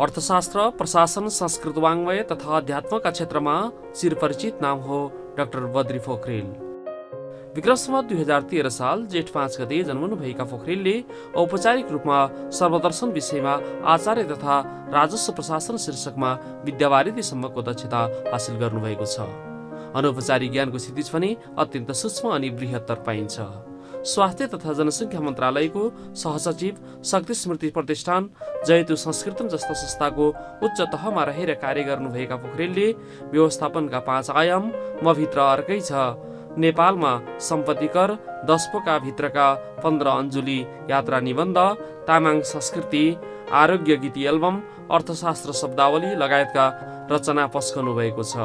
अर्थशास्त्र, प्रशासन, संस्कृत वाङ्मय तथा अध्यात्मका क्षेत्रमा चिरपरिचित नाम हो डाक्टर बद्री पोखरेल। विक्रम सम्वत 2013 साल जेठ 5 गते जन्मनुभएका पोखरेलले औपचारिक रूपमा सर्वदर्शन विषयमा आचार्य तथा राजस्व प्रशासन शीर्षकमा विद्यावारिधीसम्मको दक्षता हासिल गर्नुभएको छ। अनौपचारिक ज्ञानको क्षितिज पनि अत्यन्त सूक्ष्म अनि बृहत्तर पाइन्छ। स्वास्थ्य तथा जनसङ्ख्या मन्त्रालयको सहसचिव, शक्ति स्मृति प्रतिष्ठान, जयतु संस्कृतम जस्ता संस्थाको उच्च तहमा रहेर कार्य गर्नुभएका पोखरेलले व्यवस्थापनका 5 आयाम म भित्र अर्कै छ, नेपालमा सम्पत्ति कर, 10 पोका भित्रका 15 अञ्जुली यात्रा निबन्ध, तामाङ संस्कृति, आरोग्य गीति एल्बम, अर्थशास्त्र शब्दावली लगायतका रचना पस्कनु भएको छ।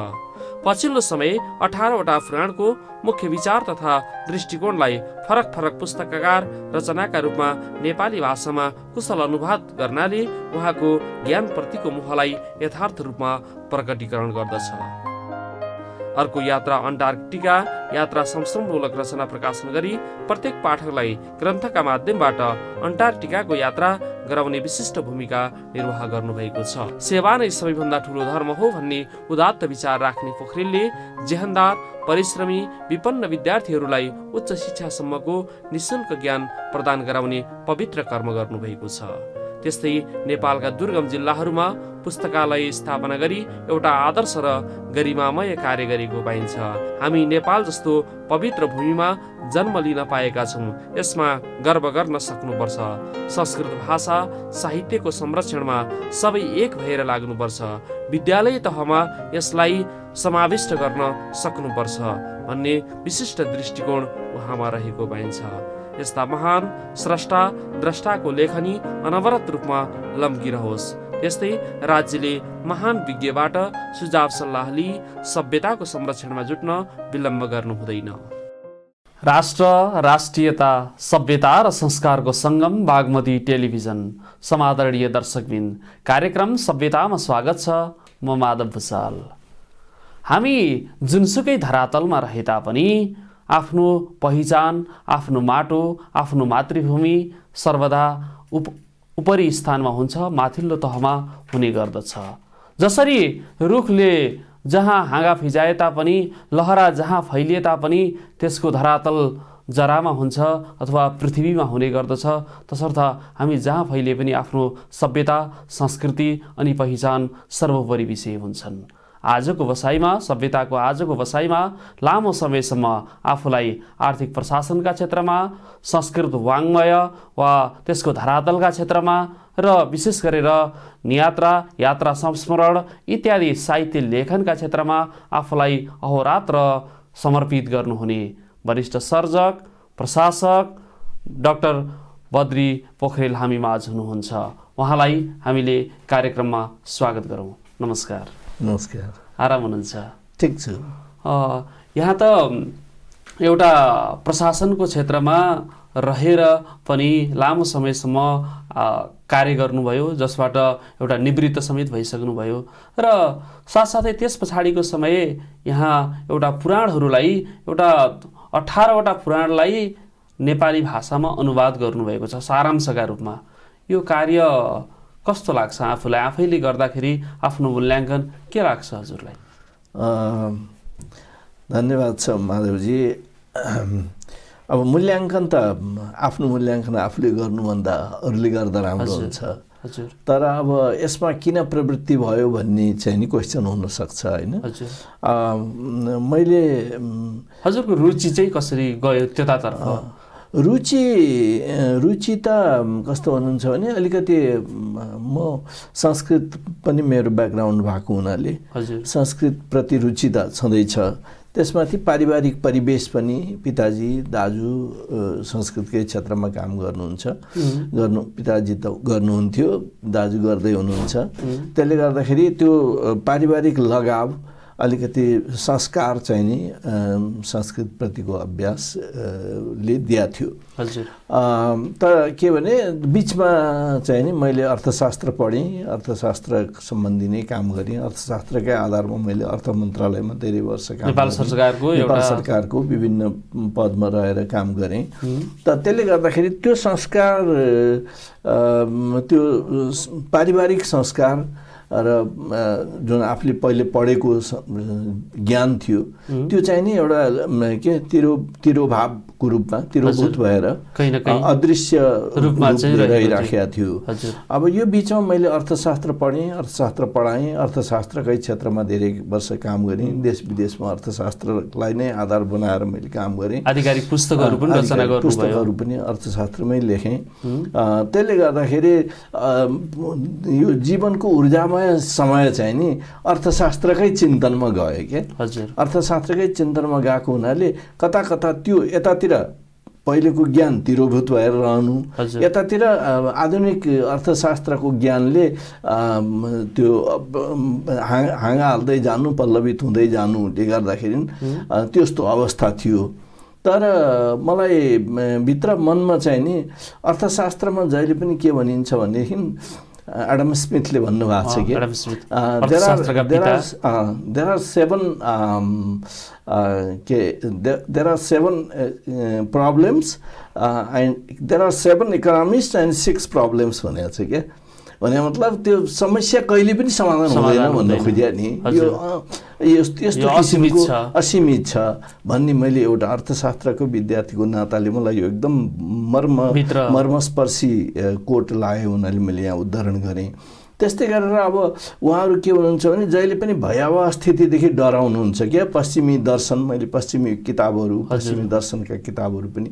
पछिल्लो समय 18 वटा पुराणको मुख्य विचार तथा दृष्टिकोणलाई फरक फरक पुस्तककार रचनाका रूपमा नेपाली भाषामा कुशल अनुवाद गर्नाले उहाँको ज्ञानप्रतिको मोहलाई यथार्थ रूपमा प्रकटीकरण गर्दछ। अर्को यात्रा अन्टार्कटिका यात्रा संस्मरणमूलक रचना प्रकाशन गरी प्रत्येक पाठकलाई ग्रन्थका माध्यमबाट अन्टार्कटिकाको यात्रा गराउने विशिष्ट भूमिका निर्वाह गर्नुभएको छ। सेवा नै सबैभन्दा ठूलो धर्म हो भन्ने उदात्त विचार राख्ने पोखरेलले जेहनदार, परिश्रमी, विपन्न विद्यार्थीहरूलाई उच्च शिक्षासम्मको निःशुल्क ज्ञान प्रदान गराउने पवित्र कर्म गर्नुभएको छ। त्यस्तै नेपालका दुर्गम जिल्लाहरूमा पुस्तकालय स्थापना गरी एउटा आदर्श र गरिमामय कार्य गरेको पाइन्छ। हामी नेपाल जस्तो पवित्र भूमिमा जन्म लिन पाएका छौँ, यसमा गर्व गर्न सक्नुपर्छ। संस्कृत भाषा साहित्यको संरक्षणमा सबै एक भएर लाग्नुपर्छ। विद्यालय तहमा यसलाई समाविष्ट गर्न सक्नुपर्छ भन्ने विशिष्ट दृष्टिकोण उहाँमा रहेको पाइन्छ। यस्ता महान स्रष्टा द्रष्टाको लेखनी अनवरत रूपमा लम्किरहोस्। त्यस्तै राज्यले महान विज्ञबाट सुझाव सल्लाह लिई सभ्यताको संरक्षणमा जुट्न विलम्ब गर्नु हुँदैन। राष्ट्र, राष्ट्रियता, सभ्यता र संस्कारको सङ्गम बागमती टेलिभिजन। समादरणीय दर्शकबिन, कार्यक्रम सभ्यतामा स्वागत छ। म माधव भुसाल। हामी जुनसुकै धरातलमा रहे तापनि आफ्नो पहिचान, आफ्नो माटो, आफ्नो मातृभूमि सर्वदा उपरी स्थानमा हुन्छ, माथिल्लो तहमा हुने गर्दछ। जसरी रुखले जहाँ हाँगा फिजाए तापनि, लहरा जहाँ फैलिए तापनि त्यसको धरातल जरामा हुन्छ अथवा पृथ्वीमा हुने गर्दछ, तसर्थ हामी जहाँ फैलिए पनि आफ्नो सभ्यता, संस्कृति अनि पहिचान सर्वोपरि विषय हुन्छन्। आजको बसाइमा, सभ्यताको आजको बसाइमा लामो समयसम्म आफूलाई आर्थिक प्रशासनका क्षेत्रमा, संस्कृत वाङ्मय वा त्यसको धरातलका क्षेत्रमा र विशेष गरेर नियात्रा, यात्रा संस्मरण इत्यादि साहित्य लेखनका क्षेत्रमा आफूलाई अहोरात्र समर्पित गर्नुहुने वरिष्ठ सर्जक, प्रशासक डाक्टर बद्री पोखरेल हामी माझ हुनुहुन्छ। उहाँलाई हामीले कार्यक्रममा स्वागत गरौँ। नमस्कार। नमस्कार। आराम हुनुहुन्छ? ठिक छु। यहाँ त एउटा प्रशासनको क्षेत्रमा रहेर पनि लामो समयसम्म कार्य गर्नुभयो, जसबाट एउटा निवृत्त समेत भइसक्नुभयो र साथसाथै त्यस पछाडिको समय यहाँ एउटा पुराणहरूलाई, एउटा 18 वटा पुराणलाई नेपाली भाषामा अनुवाद गर्नुभएको छ सारांशका रूपमा। यो कार्य कस्तो लाग्छ आफूलाई? आफैले गर्दाखेरि आफ्नो मूल्याङ्कन के लाग्छ हजुरलाई? धन्यवाद छ माधवजी। अब मूल्याङ्कन त आफ्नो मूल्याङ्कन आफूले गर्नुभन्दा अरूले गर्दा राम्रो हुन्छ। तर अब यसमा किन प्रवृत्ति भयो भन्ने चाहिँ नि क्वेसन हुनसक्छ, होइन? मैले हजुरको रुचि चाहिँ कसरी गयो त्यतातर्फ? रुचि त कस्तो हुनुहुन्छ भने अलिकति म संस्कृत पनि मेरो ब्याकग्राउन्ड भएको हुनाले संस्कृतप्रति रुचि त छँदैछ। त्यसमाथि पारिवारिक परिवेश पनि, पिताजी दाजु संस्कृतकै क्षेत्रमा काम गर्नुहुन्छ, पिताजी त गर्नुहुन्थ्यो, दाजु गर्दै हुनुहुन्छ। त्यसले गर्दाखेरि त्यो पारिवारिक लगाव अलिकति संस्कार चाहिँ नि संस्कृतप्रतिको अभ्यासले दिया थियो। हजुर। तर के भने बिचमा चाहिँ नि मैले अर्थशास्त्र पढेँ, अर्थशास्त्र सम्बन्धी नै काम गरेँ। अर्थशास्त्रकै आधारमा मैले अर्थ मन्त्रालयमा धेरै वर्ष काम गरेँ। नेपाल सरकारको विभिन्न पदमा रहेर काम गरेँ। त त्यसले गर्दाखेरि त्यो संस्कार, त्यो पारिवारिक संस्कार र जुन आफूले पहिले पढेको ज्ञान थियो त्यो चाहिँ नि एउटा के तिरोभावको रूपमा तिरोभूत भएर अदृश्य रूपमा रहिराखेको थियो। अब यो बिचमा मैले अर्थशास्त्र पढेँ, अर्थशास्त्र पढाएँ, अर्थशास्त्रकै क्षेत्रमा धेरै वर्ष काम गरेँ। देश विदेशमा अर्थशास्त्रलाई नै आधार बनाएर मैले काम गरेँ। आधिकारिक पुस्तकहरू पनि रचना गर्नुभयो। पुस्तकहरू पनि अर्थशास्त्रमै लेखेँ। त्यसले गर्दाखेरि यो जीवनको ऊर्जामय समय चाहिँ नि अर्थशास्त्रकै चिन्तनमा गयो के। हजुर। अर्थशास्त्रकै चिन्तनमा गएको हुनाले कता कता त्यो यतातिर पहिलेको ज्ञान तिरोभूत भएर रहनु, यतातिर आधुनिक अर्थशास्त्रको ज्ञानले त्यो हाँगा हाल्दै जानु, पल्लवित हुँदै जानुले गर्दाखेरि त्यस्तो अवस्था थियो। तर मलाई भित्र मनमा चाहिँ नि अर्थशास्त्रमा जहिले पनि के भनिन्छ भनेदेखि एडम स्मिथले भन्नुभएको छ कि there are seven problems and there are 7 economists and 6 problems भनेको छ क्या। भने मतलब त्यो समस्या कहिले पनि समाधान हुँदैन भन्न खोज्या नि। यो यस्तो किसिमको असीमित छ भन्ने मैले एउटा अर्थशास्त्रको विद्यार्थीको नाताले मलाई यो एकदम मर्मस्पर्शी कोट लाग्यो हुनाले मैले यहाँ उदाहरण गरेँ। त्यस्तै गरेर अब उहाँहरू के हुनुहुन्छ भने जहिले पनि भयावह स्थितिदेखि डराउनुहुन्छ क्या। पश्चिमी दर्शन, मैले पश्चिमी किताबहरू, पश्चिमी दर्शनका किताबहरू पनि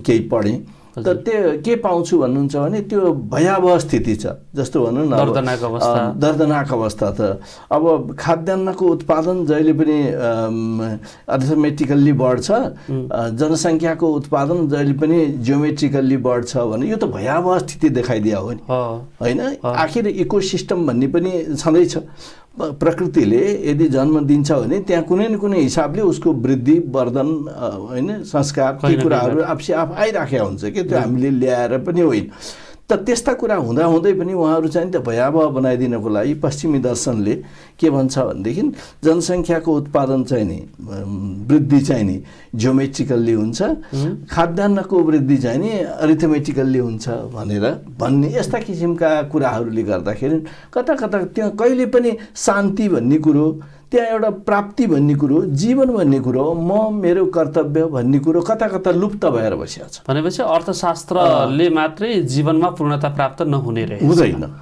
केही पढेँ। त त्यो के पाउँछु भन्नुहुन्छ भने त्यो भयावह स्थिति छ। जस्तो भनौँ न दर्दनाक अवस्था त अब खाद्यान्नको उत्पादन जहिले पनि अर्थमेटिकल्ली बढ्छ, जनसङ्ख्याको उत्पादन जहिले पनि जियोमेट्रिकल्ली बढ्छ भने यो त भयावह स्थिति देखाइदिया हो नि होइन। आखिर इकोसिस्टम भन्ने पनि छँदैछ। प्रकृतिले यदि जन्म दिन्छ भने त्यहाँ कुनै न कुनै हिसाबले उसको वृद्धि वर्धन होइन संस्कार ती कुराहरू आफै आफ आइराखेका हुन्छ कि त्यो हामीले ल्याएर पनि होइन। त त्यस्ता कुरा हुँदाहुँदै पनि उहाँहरू चाहिँ त भयावह बनाइदिनको लागि पश्चिमी दर्शनले के भन्छ भनेदेखि जनसङ्ख्याको उत्पादन चाहिँ नि वृद्धि चाहिँ नि जियोमेट्रिकल्ली हुन्छ, खाद्यान्नको वृद्धि चाहिँ नि अरिथमेटिकल्ली हुन्छ भनेर भन्ने यस्ता किसिमका कुराहरूले गर्दाखेरि कता कता त्यहाँ कहिले पनि शान्ति भन्ने कुरो, त्यहाँ एउटा प्राप्ति भन्ने कुरो, जीवन भन्ने कुरो, म मेरो कर्तव्य भन्ने कुरो कता कता लुप्त भएर बसिएको छ। भनेपछि अर्थशास्त्रले मात्रै जीवनमा पूर्णता प्राप्त नहुने रहेछ।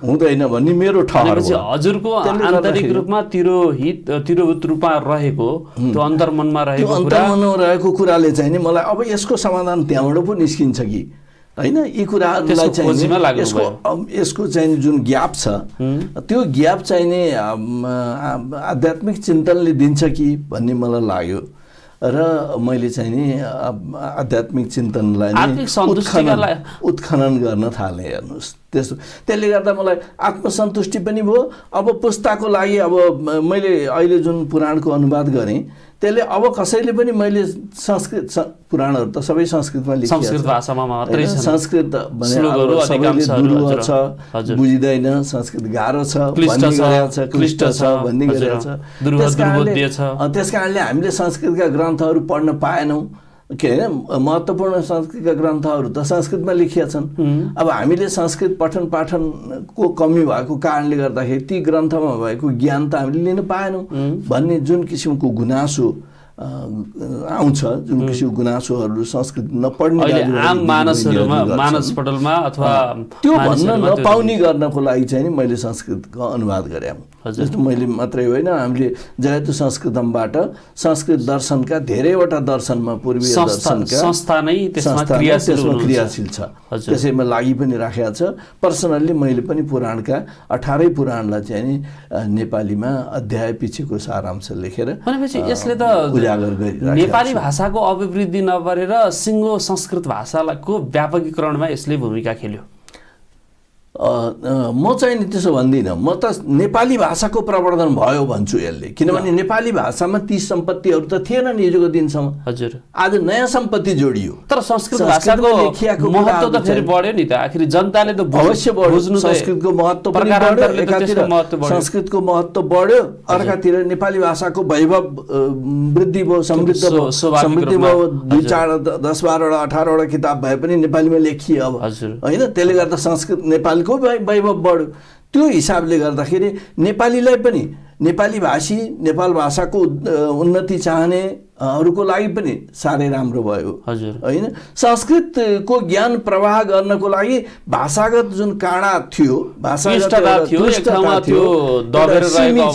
हुँदैन भन्ने मेरो ठहर हो। हजुरको आन्तरिक रूपमा तिरोभूत रूपमा रहेको त्यो अन्तर्मनमा रहेको कुराले चाहिँ नि मलाई अब यसको समाधान त्यहाँबाट पो निस्किन्छ कि होइन। यी कुराहरूलाई चाहिँ यसको चाहिँ जुन ग्याप छ त्यो ग्याप चाहिँ नि आध्यात्मिक चिन्तनले दिन्छ कि भन्ने मलाई लाग्यो र मैले चाहिँ नि आध्यात्मिक चिन्तनलाई उत्खनन गर्न थालेँ। हेर्नुहोस् त्यसले गर्दा मलाई आत्मसन्तुष्टि पनि भयो। अब पुस्ताको लागि अब मैले अहिले जुन पुराणको अनुवाद गरेँ त्यसले अब कसैले पनि मैले संस्कृत पुराणहरू त सबै संस्कृतमा लेखिएको छ, संस्कृत भाषामा मात्रै छन्। संस्कृत सबैले दुर्लभ छ, बुझिँदैन, संस्कृत गाह्रो छ, क्लिष्ट छ भन्ने गरेको छ। त्यस कारणले हामीले संस्कृतका ग्रन्थहरू पढ्न पाएनौँ के होइन। महत्त्वपूर्ण संस्कृतका ग्रन्थहरू त संस्कृतमा लेखिएका छन्। अब हामीले संस्कृत पठन पाठनको कमी भएको कारणले गर्दाखेरि ती ग्रन्थमा भएको ज्ञान त हामीले लिन पाएनौँ भन्ने जुन किसिमको गुनासो आउँछ, जुन किसिमको गुनासोहरू संस्कृत नपढ्ने आम मानसपटलमा अथवा त्यो भन्न नपाउने गर्नको लागि चाहिँ नि मैले संस्कृतको अनुवाद गरेँ। जस्तो मैले मात्रै होइन, हामीले जयतु संस्कृतमबाट संस्कृत दर्शनका धेरैवटा दर्शनमा पूर्वीय दर्शनका संस्था नै त्यसमा क्रियाशील छ, त्यसैमा लागि पनि राखेको छ। पर्सनल्ली मैले पनि पुराणका 18 पुराणलाई चाहिँ नि नेपालीमा अध्याय पछिको सारांश लेखेर यसले त नेपाली भाषाको अभिवृद्धि नगरेर सिङ्गो संस्कृत भाषाको व्यापकीकरणमा यसले भूमिका खेल्यो। म चाहिँ नि त्यसो भन्दिनँ। म त नेपाली भाषाको प्रवर्धन भयो भन्छु यसले, किनभने नेपाली भाषामा ती सम्पत्तिहरू त थिएन नि हिजोको दिनसम्म। हजुर, आज नयाँ सम्पत्ति जोडियो। तर संस्कृत भाषाको महत्त्व त फेरि बढ्यो नि त। आखिर जनताले त अवश्य बढ्यो, संस्कृतको महत्त्व पनि बढ्यो। एकातिर संस्कृतको महत्त्व बढ्यो, अर्कातिर नेपाली भाषाको वैभव वृद्धि भयो, समृद्ध भयो। 2, 4, 10, 12, 18वटा किताब भए पनि नेपालीमा लेखियो अब, होइन? त्यसले गर्दा संस्कृत नेपालीको वैभव बढ्यो। त्यो हिसाबले गर्दाखेरि नेपालीलाई पनि, नेपाली भाषी, नेपाल भाषाको उन्नति चाहनेहरूको लागि पनि साह्रै राम्रो भयो, होइन? संस्कृतको ज्ञान प्रवाह गर्नको लागि भाषागत जुन काँडा थियो, भाषागत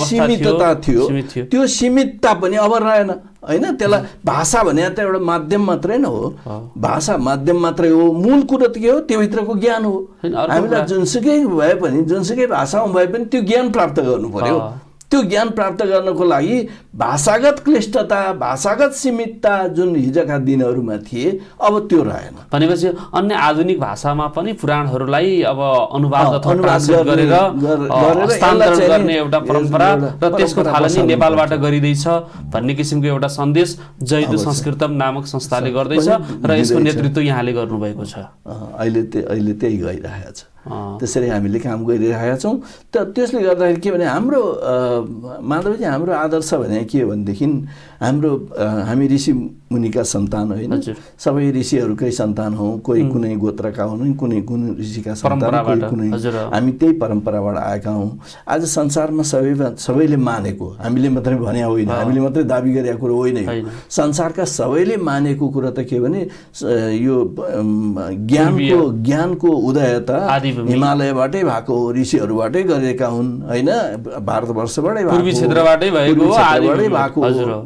सीमितता थियो, त्यो सीमितता पनि अब रहेन, होइन? त्यसलाई भाषा भने त एउटा माध्यम मात्रै न हो, भाषा माध्यम मात्रै हो। मूल कुरो त के हो? त्योभित्रको ज्ञान हो। हामीलाई जुनसुकै भए पनि, जुनसुकै भाषामा भए पनि त्यो ज्ञान प्राप्त गर्नु पर्यो। त्यो ज्ञान प्राप्त गर्नको लागि भाषागत क्लिष्टता, भाषागत सीमितता जुन हिजोका दिनहरूमा थिए, अब त्यो रहेन। भनेपछि अन्य आधुनिक भाषामा पनि पुराणहरूलाई अब अनुवाद अथवा ट्रान्सलेट गरेर हस्तान्तरण गर्ने एउटा परम्परा र त्यसको थालनी नेपालबाट गरिँदैछ भन्ने किसिमको एउटा सन्देश जयतु संस्कृतम नामक संस्थाले गर्दैछ र यसको नेतृत्व यहाँले गर्नुभएको छ। अहिले त्यही गइरहेको छ। त्यसरी हामीले काम गरिरहेका छौँ। त्यसले गर्दाखेरि के भने हाम्रो माधवजी, हाम्रो आदर्श भने के हो भनेदेखि हामी ऋषि मुनिका सन्तान होइन, सबै ऋषिहरूकै सन्तान हौँ। कोही कुनै गोत्रका हुन्, कुनै ऋषिका सन्तान, कुनै हामी त्यही परम्पराबाट आएका हौँ। आज संसारमा सबैले मानेको, हामीले मात्रै भने होइन, हामीले मात्रै दाबी गरेका कुरो होइन, संसारका सबैले मानेको कुरा त के भने यो ज्ञानको उदय त हिमालयबाटै भएको हो, ऋषिहरूबाटै गरेका हुन्, होइन? भारतवर्षबाटै भएको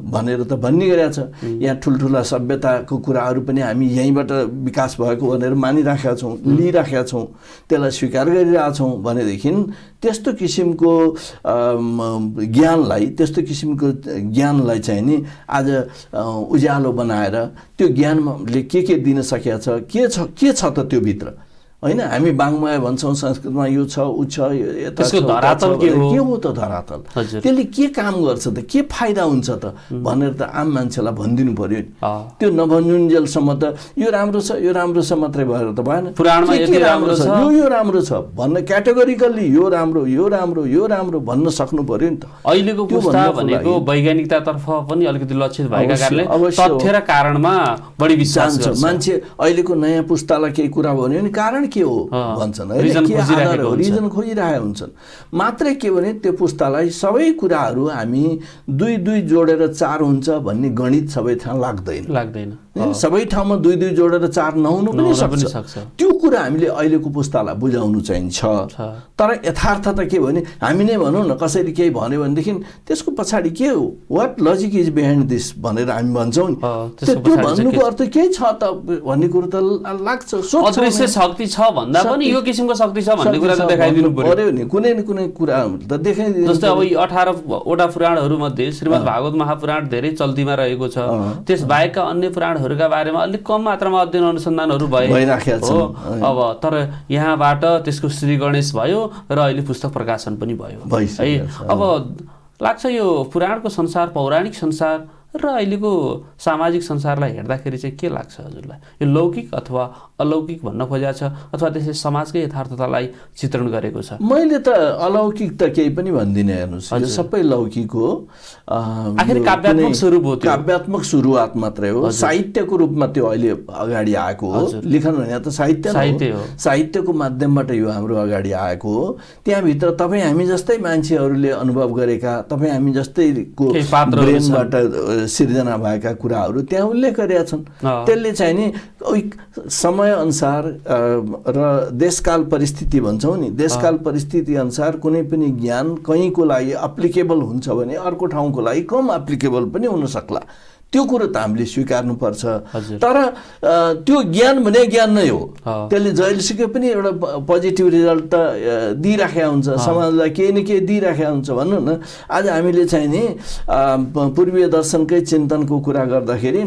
भनेर त भन्ने गरेका छ। यहाँ ठुल्ठुला सभ्यताको कुराहरू पनि हामी यहीँबाट विकास भएको भनेर मानिराखेका छौँ, लिइराखेका छौँ, त्यसलाई स्वीकार गरिरहेछौँ। भनेदेखि त्यस्तो किसिमको ज्ञानलाई चाहिँ नि आज उज्यालो बनाएर त्यो ज्ञानले के दिन सकेका छ, के छ त त्यो भित्र, होइन? हामी वाङ्मय भन्छौँ, संस्कृतमा यो छ, ऊ छ, त्यसको धरातल के हो त धरातल? त्यसले के काम गर्छ त, के फाइदा हुन्छ त भनेर त आम मान्छेलाई भनिदिनु पर्यो नि। त्यो नभन्नुन्जेलसम्म त यो राम्रो छ, यो राम्रो छ मात्रै भएर त भएन। पुराणमा यति राम्रो छ, यो राम्रो छ भन्न क्याटेगोरिकल्ली यो राम्रो भन्न सक्नु पर्यो नि त। अहिलेको पुस्ता भनेको वैज्ञानिकतातर्फ पनि अलिकति लक्षित भएका कारणले तथ्य र कारणमा बढी विश्वास गर्छ। मान्छे अहिलेको नयाँ पुस्तालाई केही कुरा भन्यो भने कारण के हो भन्छन्, रिजन खोजिरहेका हुन्छन्। मात्रै के भने त्यो पुस्तालाई सबै कुराहरू हामी 2 जोडेर 4 हुन्छ भन्ने गणित सबै ठाउँ लाग्दैन। सबै ठाउँमा 2 जोडेर 4 नहुनु पनि सक्छ। त्यो कुरा हामीले अहिलेको पुस्तालाई बुझाउनु चाहिन्छ। तर यथार्थ त के भने हामी नै भनौँ न, कसैले केही भन्यो भनेदेखि त्यसको पछाडि के हो, what logic is behind this भनेर हामी भन्छौँ नि। त्यो भन्नुको अर्थ केही छ त भन्ने कुरो त लाग्छ। अदृश्य शक्ति छ भन्दा पनि यो किसिमको शक्ति छ भन्ने कुरा त देखाइदिनु पर्यो नि। कुनै न कुनै कुरा त देखाइदिनु। जस्तै अब 18वटा पुराणहरू मध्ये श्रीमद् भागवत महापुराण धेरै चल्तीमा रहेको छ। त्यस बाहेकका अन्य पुराणहरूका बारेमा अलिक कम मात्रामा अध्ययन अनुसन्धानहरू भइराखेका छन्। अब तर यहाँबाट त्यसको श्री गणेश भयो र अहिले पुस्तक प्रकाशन पनि भयो है। अब लाग्छ यो पुराणको संसार, पौराणिक संसार र अहिलेको सामाजिक संसारलाई हेर्दाखेरि चाहिँ के लाग्छ हजुरलाई? यो लौकिक अथवा अलौकिक भन्न खोजेको छ अथवा त्यसले समाजकै यथार्थतालाई चित्रण गरेको छ? मैले त अलौकिक त केही पनि भन्दिनँ, हेर्नुहोस्, यो सबै लौकिक हो। आखिर काव्यात्मक स्वरूप हो, काव्यात्मक सुरुवात मात्रै हो। साहित्यको रूपमा त्यो अहिले अगाडि आएको हो। लेखन भने त साहित्य हो, साहित्यको माध्यमबाट यो हाम्रो अगाडि आएको हो। त्यहाँभित्र तपाईँ हामी जस्तै मान्छेहरूले अनुभव गरेका, तपाईँ हामी जस्तैको ब्रेनबाट सिर्जना भएका कुराहरू त्यहाँ उल्लेख गरेका छन्। त्यसले चाहिँ नि समय अनुसार र देशकाल परिस्थिति भन्छौँ नि, देशकाल परिस्थिति अनुसार कुनै पनि ज्ञान कहीँको लागि एप्लिकेबल हुन्छ भने अर्को ठाउँको लागि कम एप्लिकेबल पनि हुन सक्ला। त्यो कुरो त हामीले स्वीकार्नुपर्छ। तर त्यो ज्ञान भने ज्ञान नै हो, त्यसले जहिलेसुकै पनि एउटा पोजिटिभ रिजल्ट त दिइराखेका हुन्छ, समाजलाई केही न केही दिइराखेका हुन्छ। भनौँ न, आज हामीले चाहिँ नि पूर्वीय दर्शनकै चिन्तनको कुरा गर्दाखेरि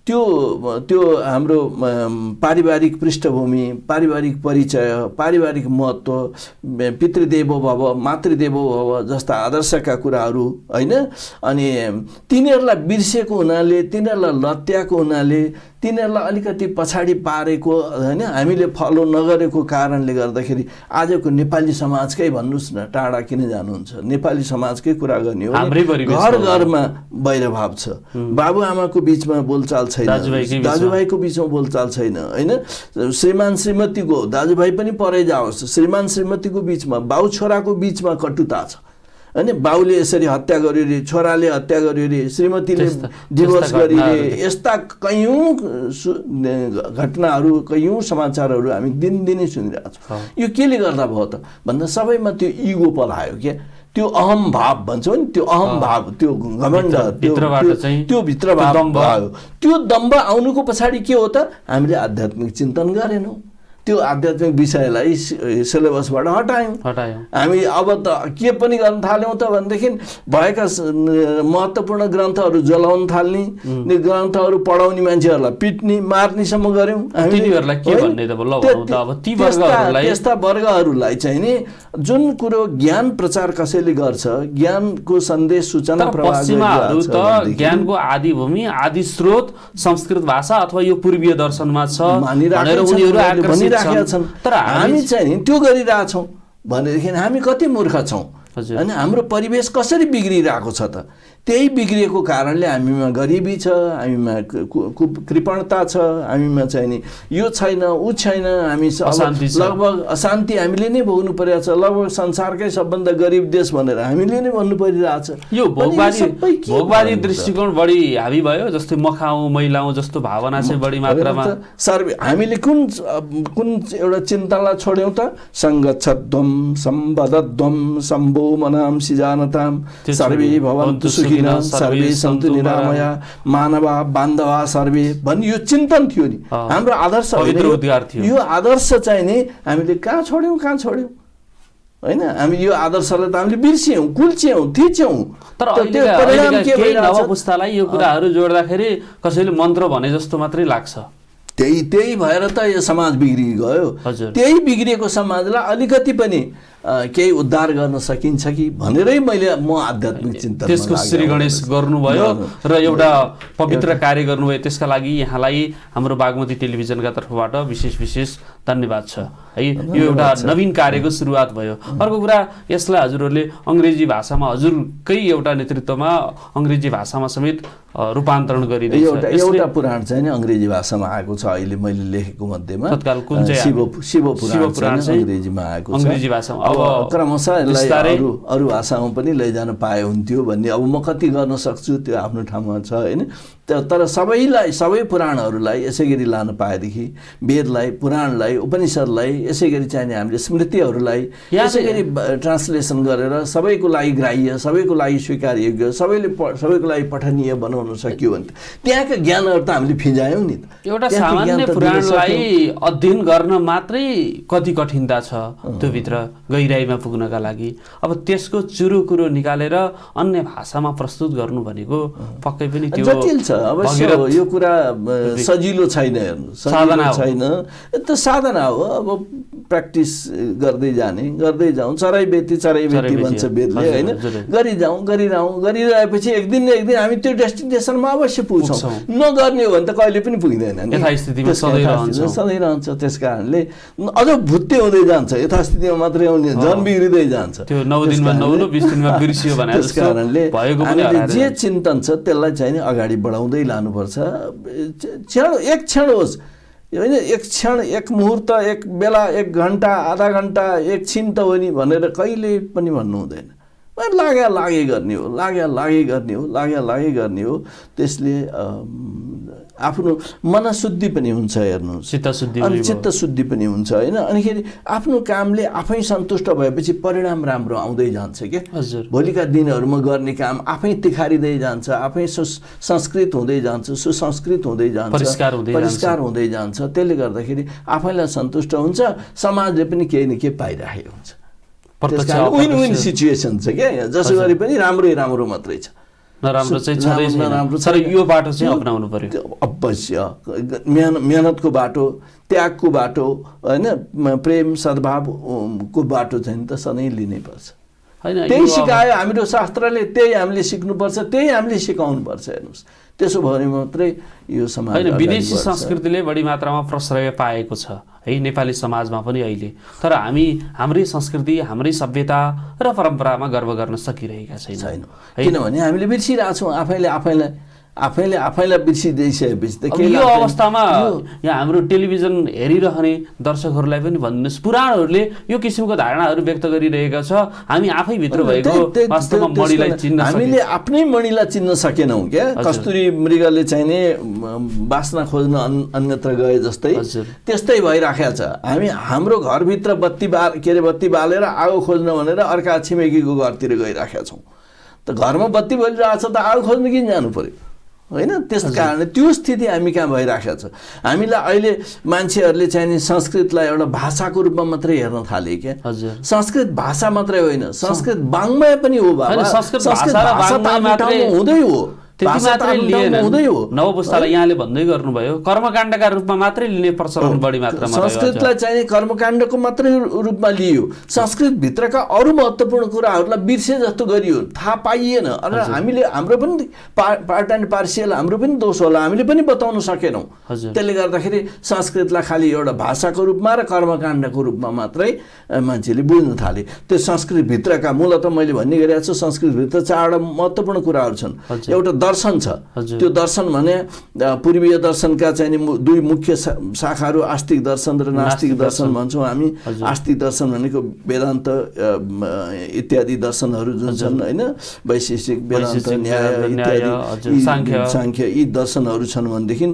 त्यो हाम्रो पारिवारिक पृष्ठभूमि, पारिवारिक परिचय, पारिवारिक महत्त्व, पितृदेवो भव मातृदेवो भव जस्ता आदर्शका कुराहरू हैन, अनि तिनीहरूलाई बिर्सेको हुनाले, तिनीहरूलाई लत्याएको हुनाले, तिनीहरूलाई अलिकति पछाडि पारेको हैन, हामीले फलो नगरेको कारणले गर्दाखेरि आजको नेपाली समाजकै भन्नुहोस् न, टाढा किन जानुहुन्छ, नेपाली समाजकै कुरा गर्ने हो भने घर घरमा वैरभाव छ, बाबुआमाको बिचमा बोलचाल छैन, दाजुभाइको बिचमा बोलचाल छैन हैन, श्रीमान श्रीमतीको, दाजुभाइ पनि परै जाओस्, श्रीमान श्रीमतीको बिचमा, बाउ छोराको बिचमा कटुता छ हैन, बाउले यसरी हत्या गर्यो रे, छोराले हत्या गर्यो रे, श्रीमतीले डिभोर्स गरी रे, यस्ता कयौं घटनाहरू, कयौं समाचारहरू हामी दिनदिनै सुनिरहेका छौँ। यो केले गर्दा भयो त भन्दा सबैमा त्यो इगो पलायो क्या, त्यो अहम भाव भन्छौँ नि, त्यो अहम भाव, त्यो घमण्ड, त्यो भित्रबाट दम्भ आयो। त्यो दम्भ आउनुको पछाडि के हो त, हामीले आध्यात्मिक चिन्तन गरेनौँ, त्यो आध्यात्मिक विषयलाई सिलेबसबाट हटायौँ। हामी अब त के पनि गर्न थाल्यौँ त भनेदेखि भएका महत्त्वपूर्ण ग्रन्थहरू जलाउन थाल्ने, ग्रन्थहरू पढाउने मान्छेहरूलाई पिट्ने मार्नेसम्म गऱ्यौँ। त्यस्ता वर्गहरूलाई चाहिँ नि जुन कुरो ज्ञान प्रचार कसैले गर्छ, ज्ञानको सन्देश सूचना प्रवाह त ज्ञानको आदि भूमि, आदि स्रोत संस्कृत भाषा अथवा यो पूर्वीय दर्शनमा छ भनेर उनीहरू आकर्षित छन्। तर हामी चाहिँ त्यो गरिरहेछौँ भनेदेखि हामी कति मूर्ख छौँ हैन। हाम्रो परिवेश कसरी बिग्रिरहेको छ त, त्यही बिग्रिएको कारणले हामीमा गरिबी छ, हामीमा कृपणता छ, हामीमा चाहिँ नि यो छैन ऊ छैन, हामी लगभग अशान्ति हामीले नै भोग्नु परिरहेको छ। लगभग संसारकै सबभन्दा गरिब देश भनेर हामीले नै भन्नु परिरहेछ। यो भोगवादी दृष्टिकोण बढी हावी भयो, जस्तै म खाउँ मैलाउँ जस्तो भावना चाहिँ बढी मात्रामा। हामीले कुन एउटा चिन्तनलाई छोड्यौँ त, सङ्गच्छध्वम सम्बदध्वम सम्भो मनाम सिजानताम सर्वे भवन्तु सुखिनः सर्वे सन्तु निरामया मानवा बान्धवा सर्वे भन्ने यो चिन्तन थियो नि, हाम्रो आदर्श यो आदर्श चाहिँ नि हामीले कहाँ छोड्यौँ हैन। हामी यो आदर्शलाई त हामीले बिर्स्यौँ, कुल्च्यौँ, थिच्यौँ। तर नव पुस्तालाई यो कुराहरू जोड्दाखेरि कसैले मन्त्र भने जस्तो मात्रै लाग्छ। त्यही भएर त यो समाज बिग्रिगयो। त्यही बिग्रिएको समाजलाई अलिकति पनि केही उद्धार गर्न सकिन्छ कि भनेरै म आध्यात्मिक चिन्तन त्यसको श्री गणेश गर्नुभयो र एउटा पवित्र कार्य गर्नुभयो। त्यसका लागि यहाँलाई हाम्रो बागमती टेलिभिजनका तर्फबाट विशेष धन्यवाद छ है। यो एउटा नवीन कार्यको सुरुवात भयो। अर्को कुरा, यसलाई हजुरहरूले अङ्ग्रेजी भाषामा हजुरकै एउटा नेतृत्वमा अङ्ग्रेजी भाषामा समेत रूपान्तरण गरिदिन्छ। एउटा पुराण चाहिँ नि अङ्ग्रेजी भाषामा आएको छ अहिले मैले लेखेको मध्येमा। तत्काल कुन चाहिँ शिव पुराण चाहिँ अङ्ग्रेजीमा आएको छ। अङ्ग्रेजी भाषामा अब क्रमशः यसलाई अरू भाषामा पनि लैजान पाए हुन्थ्यो भन्ने, अब म कति गर्न सक्छु त्यो आफ्नो ठाउँमा छ हैन। तर सबै पुराणहरूलाई यसै गरी लान पाएदेखि, वेदलाई, पुराणलाई, उपनिषदलाई यसै गरी चाहिने हामीले स्मृतिहरूलाई यसै गरी ट्रान्सलेसन गरेर सबैको लागि ग्राह्य, सबैको लागि स्वीकार्योग्य, सबैको लागि पठनीय बनाउन सक्यो भने त्यहाँका ज्ञानहरू त हामीले फिजायौँ नि त। एउटा सामान्य पुराणलाई अध्ययन गर्न मात्रै कति कठिनता छ त्यो भित्र गहिराइमा पुग्नका लागि। अब त्यसको चुरो कुरो निकालेर अन्य भाषामा प्रस्तुत गर्नु भनेको पक्कै पनि त्यो जटिल छ। अवश्य यो कुरा सजिलो छैन, साधना छैन, त साधना हो। अब प्र्याक्टिस गर्दै जाउँ, चराई बेती भन्छ वेदले हैन। गरिरहेपछि एक दिन हामी त्यो डेस्टिनेसनमा अवश्य पुग्छौँ। नगर्ने हो भने त कहिले पनि पुग्दैन, यथास्थितिमा सधैँ रहन्छ। त्यस कारणले अझ भुत्ते हुँदै जान्छ, यथास्थितिमा मात्रै आउने, झन् बिग्रिँदै जान्छ। त्यो 9 दिनमा नौलो 20 दिनमा बिर्सियो भने त्यस कारणले जे चिन्तन छ त्यसलाई चाहिँ अगाडि बढाउँदै लानुपर्छ। एक क्षण होस् होइन, एक क्षण, एक मुहुर्त, एक बेला, एक घन्टा, आधा घन्टा, एकछिन त हो नि भनेर कहिले पनि भन्नु हुँदैन। लागे गर्ने हो। त्यसले आफ्नो मनशुद्धि पनि हुन्छ, हेर्नु चित्त शुद्धि पनि हुन्छ होइन। अनिखेरि आफ्नो कामले आफै सन्तुष्ट भएपछि परिणाम राम्रो आउँदै जान्छ क्या। भोलिका दिनहरूमा गर्ने काम आफै तिखारिँदै जान्छ, आफै संस्कृत हुँदै जान्छ, सुसंस्कृत हुँदै जान्छ, परिष्कार हुँदै जान्छ। त्यसले गर्दाखेरि आफैलाई सन्तुष्ट हुन्छ, समाजले पनि केही न केही पाइरहेको हुन्छ। विन सिचुएसन छ क्या, जसो गरी पनि राम्रो मात्रै छ। नराम्रो चाहिँ छँदै नराम्रो छैन, तर यो बाटो चाहिँ अपनाउनु पर्यो। अवश्य मेहनतको बाटो, त्यागको बाटो, होइन, प्रेम सद्भावको बाटो चाहिँ त सधैँ लिनै पर्छ। त्यही सिकायो हाम्रो शास्त्रले, त्यही हामीले सिक्नुपर्छ, त्यही हामीले सिकाउनुपर्छ। हेर्नुहोस्, त्यसो भयो भने मात्रै यो समाज। होइन, विदेशी संस्कृतिले बढी मात्रामा प्रश्रय पाएको छ है नेपाली समाजमा पनि अहिले, तर हामी हाम्रै संस्कृति, हाम्रै सभ्यता र परम्परामा गर्व गर्न सकिरहेका छैनौँ। किनभने हामीले बिर्सिरहेछौँ आफैलाई बिर्सिदिइसकेपछि त यो अवस्थामा यहाँ हाम्रो टेलिभिजन हेरिरहने दर्शकहरूलाई पनि भन्नुहोस्, पुराणहरूले यो किसिमको धारणाहरू व्यक्त गरिरहेका छ, हामी आफैभित्र भएको वास्तवमा मणिलाई चिन्न हामीले आफ्नै मणिलाई चिन्न सकेनौँ क्या। कस्तुरी मृगले चाहिँ नि बास्ना खोज्न अन्यत्र गए जस्तै त्यस्तै भइराखेको छ। हामी हाम्रो घरभित्र बत्ती बालेर आगो खोज्न भनेर अर्का छिमेकीको घरतिर गइराखेका छौँ। त घरमा बत्ती बलिरहेको छ त आगो खोज्न किन जानु पर्यो, होइन? त्यस कारणले त्यो स्थिति हामी कहाँ भइराखेको छ। हामीलाई अहिले मान्छेहरूले चाहिँ नि संस्कृतलाई एउटा भाषाको रूपमा मात्रै हेर्न थाले क्या। संस्कृत भाषा मात्रै होइन, संस्कृत वाङ्मय पनि हो बाबा। संस्कृत भाषा हुँदै हो, त्यति मात्रै लिएन नवपुस्तालाई यहाँले भन्दै गर्नुभयो, कर्मकाण्डका रूपमा मात्रै लिने प्रचलन बढी मात्रामा संस्कृतलाई चाहिँ कर्मकाण्डको मात्रै रूपमा लियो। संस्कृतभित्रका अरू महत्त्वपूर्ण कुराहरूलाई बिर्से जस्तो गरियो, थाहा पाइएन। र हामीले हाम्रो पनि पार्ट एन्ड पार्सियल हाम्रो पनि दोष होला, हामीले पनि बताउन सकेनौँ। त्यसले गर्दाखेरि संस्कृतलाई खालि एउटा भाषाको रूपमा र कर्मकाण्डको रूपमा मात्रै मान्छेले बुझ्न थाले। त्यो संस्कृतभित्रका मूलतः मैले भन्ने गरिरहेको छु, संस्कृतभित्र चारवटा महत्त्वपूर्ण कुराहरू छन्। एउटा दर्शन छ, त्यो दर्शन भने पूर्वीय दर्शनका चाहिँ दुई मुख्य शाखाहरू आस्तिक दर्शन र नास्तिक दर्शन भन्छौँ हामी। आस्तिक दर्शन भनेको वेदान्त इत्यादि दर्शनहरू जुन छन्, होइन, वैशेषिक वेदान्त न्याय इत्यादि साङ्ख्य यी दर्शनहरू छन्। भनेदेखि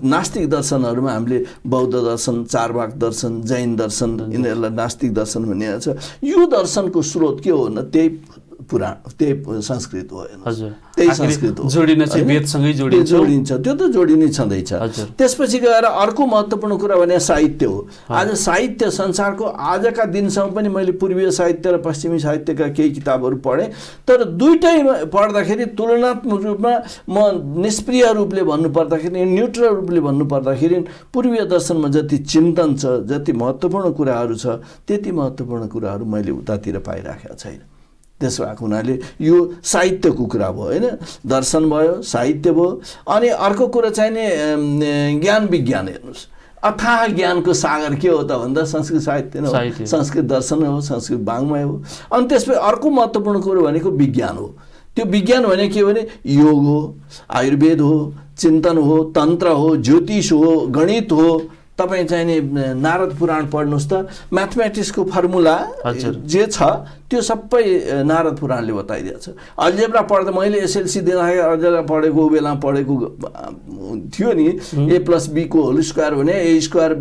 नास्तिक दर्शनहरूमा हामीले बौद्ध दर्शन, चारवाक दर्शन, जैन दर्शन, यिनीहरूलाई नास्तिक दर्शन भनिएको छ। यो दर्शनको स्रोत के हो न, त्यही पुराण, त्यही संस्कृत हो। त्यही संस्कृत हो, जोडिन्छ, त्यो त जोडि नै छँदैछ। त्यसपछि गएर अर्को महत्त्वपूर्ण कुरा भने साहित्य हो। आज साहित्य संसारको आजका दिनसम्म पनि मैले पूर्वीय साहित्य र पश्चिमी साहित्यका केही किताबहरू पढेँ, तर दुइटै पढ्दाखेरि तुलनात्मक रूपमा म निष्प्रिय रूपले भन्नुपर्दाखेरि, न्युट्रल रूपले भन्नुपर्दाखेरि पूर्वीय दर्शनमा जति चिन्तन छ, जति महत्त्वपूर्ण कुराहरू छ, त्यति महत्त्वपूर्ण कुराहरू मैले उतातिर पाइराखेको छैन। त्यसो भएको हुनाले यो साहित्यको कुरा भयो, होइन, दर्शन भयो, साहित्य भयो। अनि अर्को कुरा चाहिँ नि ज्ञान विज्ञान। हेर्नुहोस्, अथाह ज्ञानको सागर के हो त भन्दा संस्कृत साहित्य नै हो, संस्कृत दर्शन हो, संस्कृत वाङ्मय हो। अनि त्यसपछि अर्को महत्त्वपूर्ण कुरो भनेको विज्ञान हो। त्यो विज्ञान भने के भने योग हो, आयुर्वेद हो, चिन्तन हो, तन्त्र हो, ज्योतिष हो, गणित हो। तपाईँ चाहिँ नि नारद पुराण पढ्नुहोस् त, म्याथमेटिक्सको फर्मुला जे छ त्यो सबै नारद पुराणले बताइदिएको छ। अल्जेब्रा पढ्दा मैले एसएलसी दिँदाखेरि अल्जेब्रा पढेको बेला पढेको थियो नि, ए प्लस बीको होल स्क्वायर भने A square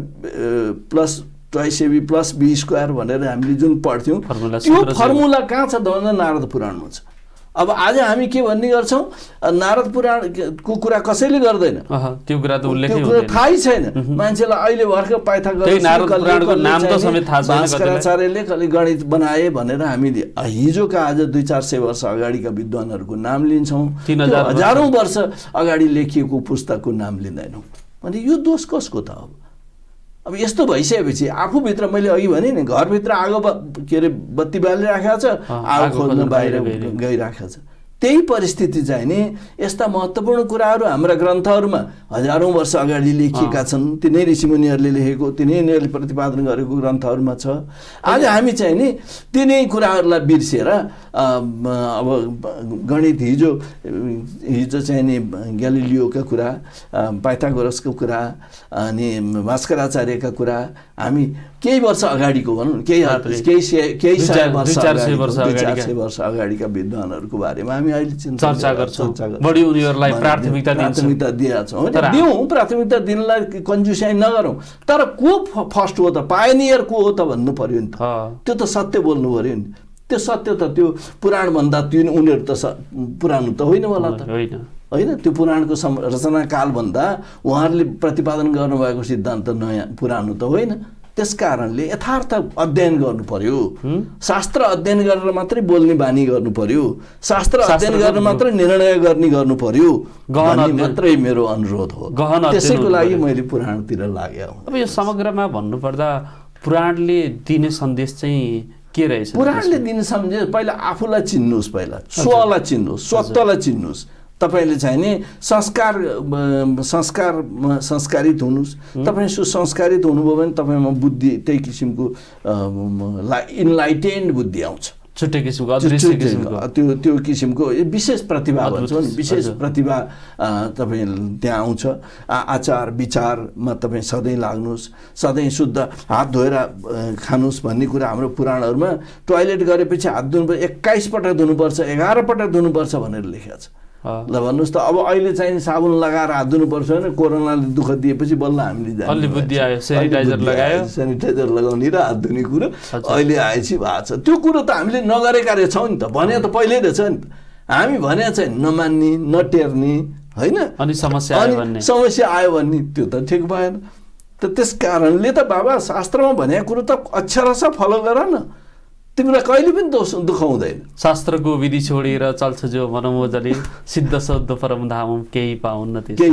plus twice AB plus B square भनेर हामीले जुन पढ्थ्यौँ, त्यो फर्मुला कहाँ छ त भन्दा नारद पुराणमा छ। अब आज हामी के भन्ने गर्छौँ, नारद पुराणको कुरा कसैले गर्दैन, त्यो कुरा त उल्लेखै हुँदैन, थाहै छैन मान्छेलाई। अहिले भर्खर भास्कराचार्यले गणित बनाए भनेर हामीले हिजोका आज 200-400 वर्ष अगाडिका विद्वानहरूको नाम लिन्छौँ, हजारौँ वर्ष अगाडि लेखिएको पुस्तकको नाम लिँदैनौँ। अनि यो दोष कसको त? अब यस्तो भइसकेपछि आफूभित्र मैले अघि भने नि, घरभित्र आगो के अरे बत्ती बालिराखेको छ, आगो खोज्न बाहिर गइराखेको छ। त्यही परिस्थिति चाहिँ नि यस्ता महत्त्वपूर्ण कुराहरू हाम्रा ग्रन्थहरूमा हजारौँ वर्ष अगाडि लेखिएका छन्। तिनै ऋषिमुनिहरूले लेखेको, तिनीहरूले प्रतिपादन गरेको ग्रन्थहरूमा छ। आज हामी चाहिँ नि तिनै कुराहरूलाई बिर्सेर अब गणित हिजो चाहिँ नि ग्यालिलियोका कुरा, पाइथागोरसको कुरा, अनि भास्कराचार्यका कुरा हामी केही वर्ष अगाडिको भनौँ, केही सय वर्ष अगाडिका विद्वानहरूको बारेमा हामी अहिले चर्चा गर्छौँ, बढी उनीहरूलाई प्राथमिकता दिएका छौँ। दिउँ, प्राथमिकता दिनलाई कन्जुसाइ नगरौँ, तर को फर्स्ट हो त, पायनियर को हो त भन्नु पर्यो नि त। त्यो त सत्य बोल्नु पर्यो नि। त्यो सत्य त त्यो पुराणभन्दा त्यो उनीहरू त पुरानो त होइन होला त, होइन? त्यो पुराणको रचनाकालभन्दा उहाँहरूले प्रतिपादन गर्नुभएको सिद्धान्त नयाँ पुरानो त होइन। त्यस कारणले यथार्थ अध्ययन गर्नु पर्यो, शास्त्र अध्ययन गरेर मात्रै बोल्ने बानी गर्नु पर्यो, शास्त्र अध्ययन गरेर मात्रै निर्णय गर्नु पर्यो मात्रै मेरो अनुरोध हो। त्यसैको लागि मैले पुराणतिर लागेँ। अब यो समग्रमा भन्नुपर्दा पुराणले दिने सन्देश चाहिँ के रहेछ? पुराणले दिने सन्देश पहिला आफूलाई चिन्नुहोस्, पहिला स्वलाई चिन्नुहोस्, स्वत्वलाई चिन्नुहोस्। तपाईँले चाहिँ नि संस्कारित हुनुहोस्। तपाईँ सुसंस्कारित हुनुभयो भने तपाईँमा बुद्धि त्यही किसिमको इन्लाइटेन्ड बुद्धि आउँछ, छुट्टै किसिमको अदृश्य किसिमको त्यो किसिमको विशेष प्रतिभा भन्छ नि, विशेष प्रतिभा तपाईँ त्यहाँ आउँछ। आचार विचारमा तपाईँ सधैँ लाग्नुहोस्, सधैँ शुद्ध हात धोएर खानुहोस् भन्ने कुरा हाम्रो पुराणहरूमा टोयलेट गरेपछि हात धुनुपर्छ, 21 पटक धुनुपर्छ, 11 पटक धुनुपर्छ भनेर लेखेको छ। ल भन्नुहोस् त, अब अहिले चाहिँ साबुन लगाएर हात धुनुपर्छ भने कोरोनाले दुःख दिएपछि बल्ल हामीले सेनिटाइजर लगाउने र हात धुने कुरो अहिले आएपछि भएको छ। त्यो कुरो त हामीले नगरेका रहेछौँ नि त, भने त पहिल्यै रहेछ नि त। हामी भने चाहिँ नमान्ने नटेर्ने होइन, अनि समस्या आयो भन्ने त्यो त ठिक भएन। त त्यस कारणले त बाबा शास्त्रमा भनेको कुरो त अक्षरशः फलो गर न, तिमीलाई कहिले पनि दुःख हुँदैन। शास्त्रको विधि छोडेर चल्छ जो मनमोजले, सिद्ध सद्ध परम धाम केही पाउन्न त्यो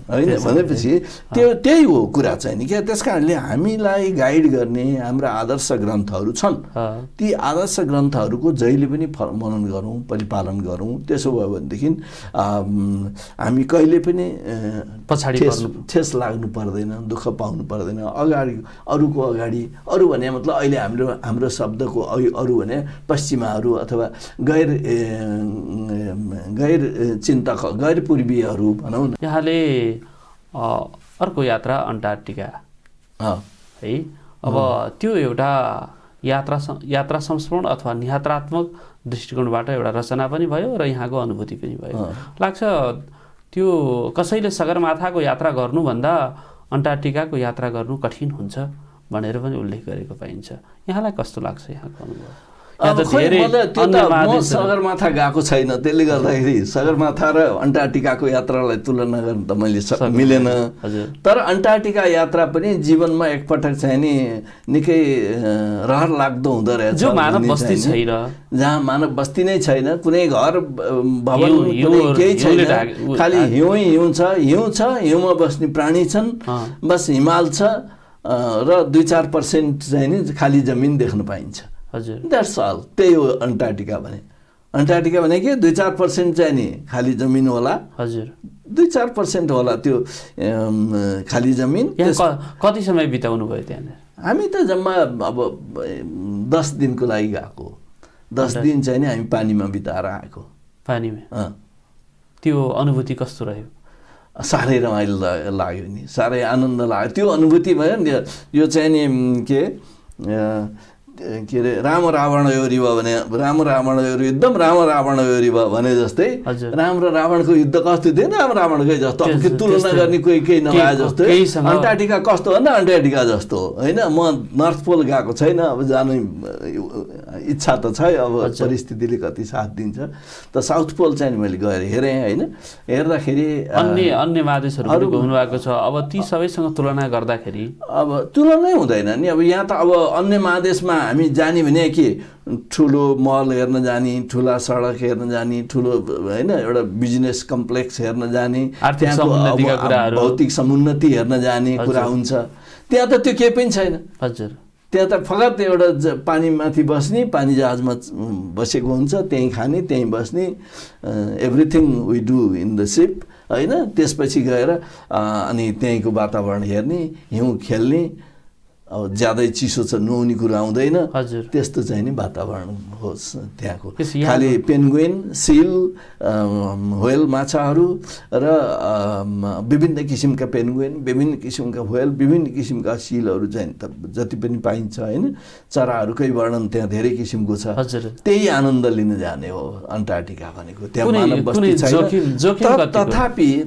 होइन भनेपछि त्यही हो कुरा चाहिँ नि क्या। त्यस कारणले हामीलाई गाइड गर्ने हाम्रा आदर्श ग्रन्थहरू छन्, ती आदर्श ग्रन्थहरूको जहिले पनि मनन गरौँ, परिपालन गरौँ। त्यसो भयो भनेदेखि हामी कहिले पनि पछाडि ठेस लाग्नु पर्दैन, दुःख पाउनु पर्दैन। अरूको अगाडि, अरू भने मतलब अहिले हाम्रो शब्दको अरू भने पश्चिमाहरू अथवा गैर चिन्तक, गैर पूर्वीयहरू भनौँ न। यहाँले अर्को यात्रा अन्टार्क्टिका है, अब त्यो एउटा यात्रा संस्मरण अथवा नियात्रात्मक दृष्टिकोणबाट एउटा रचना पनि भयो र यहाँको अनुभूति पनि भयो। लाग्छ त्यो कसैले सगरमाथाको यात्रा गर्नुभन्दा अन्टार्क्टिकाको यात्रा गर्नु कठिन हुन्छ भनेर पनि उल्लेख गरेको पाइन्छ। यहाँलाई कस्तो लाग्छ यहाँको अनुभव? म सगरमाथा गएको छैन, त्यसले गर्दाखेरि सगरमाथा र अन्टार्क्टिकाको यात्रालाई तुलना गर्न त मैले मिलेन। तर अन्टार्क्टिका यात्रा पनि जीवनमा एकपटक चाहिँ नि निकै रहर लाग्दो हुँदो रहेछ। जो मानव बस्ती छैन, जहाँ मानव बस्ती नै छैन, कुनै घर भवन केही छैन, खालि हिउँ छ, हिउँमा बस्ने प्राणी छन्, बस हिमाल छ र 2-4% चाहिँ नि खाली जमिन देख्न पाइन्छ। हजुर, द्याट्स अल। त्यही हो अन्टार्क्टिका भने। अन्टार्क्टिका भने के 2-4% चाहिँ नि खाली जमिन होला। हजुर, 2-4% होला त्यो खाली जमिन। कति समय बिताउनु भयो त्यहाँनिर? हामी त जम्मा अब 10 दिनको लागि गएको। 10 दिन चाहिँ नि हामी पानीमा बिताएर आएको। पानीमा? त्यो अनुभूति कस्तो रह्यो? साह्रै रमाइलो लाग्यो नि, साह्रै आनन्द लाग्यो। त्यो अनुभूति भयो नि, यो चाहिँ नि के अरे राम रावण योरी भयो भने राम रावण योरी युद्धम राम रावण योरी भयो भने जस्तै राम र रावणको युद्ध कस्तो थियो, राम रावणकै जस्तो। अब तुलना गर्ने कोही केही नभए जस्तो। अन्टार्क्टिका कस्तो भन्दा अन्टार्क्टिका जस्तो होइन। म नर्थ पोल गएको छैन, अब जानु इच्छा त छ, अब परिस्थितिले कति साथ दिन्छ। त साउथ पोल चाहिँ मैले गएर हेरेँ होइन। हेर्दाखेरि अन्य महादेशहरू घुम्नु भएको छ, अब ती सबैसँग तुलना गर्दाखेरि अब तुलनै हुँदैन नि। अब यहाँ त अब अन्य महादेशमा हामी जाने भने के ठुलो मल हेर्न जाने, ठुला सडक हेर्न जाने, ठुलो होइन एउटा बिजनेस कम्प्लेक्स हेर्न जाने, त्यहाँको भौतिक समुन्नति हेर्न जाने कुरा हुन्छ। त्यहाँ त त्यो केही पनि छैन। हजुर, त्यहाँ त फकत एउटा पानीमाथि बस्ने, पानी जहाजमा बसेको हुन्छ, त्यहीँ खाने, त्यहीँ बस्ने, everything we do in the ship होइन। त्यसपछि गएर अनि त्यहीँको वातावरण हेर्ने, हिउँ खेल्ने, अब ज्यादै चिसो छ नुहाउने कुरा आउँदैन। हजुर, त्यस्तो चाहिँ नि वातावरण होस् त्यहाँको। खालि पेन्गुइन, सिल, व्हेल माछाहरू र विभिन्न किसिमका पेन्गुइन, विभिन्न किसिमका व्हेल, विभिन्न किसिमका सिलहरू चाहिँ जति पनि पाइन्छ होइन। चराहरूकै वर्णन त्यहाँ धेरै किसिमको छ। त्यही आनन्द लिन जाने हो अन्टार्क्टिका भनेको। त्यहाँ मानव बस्ती छैन।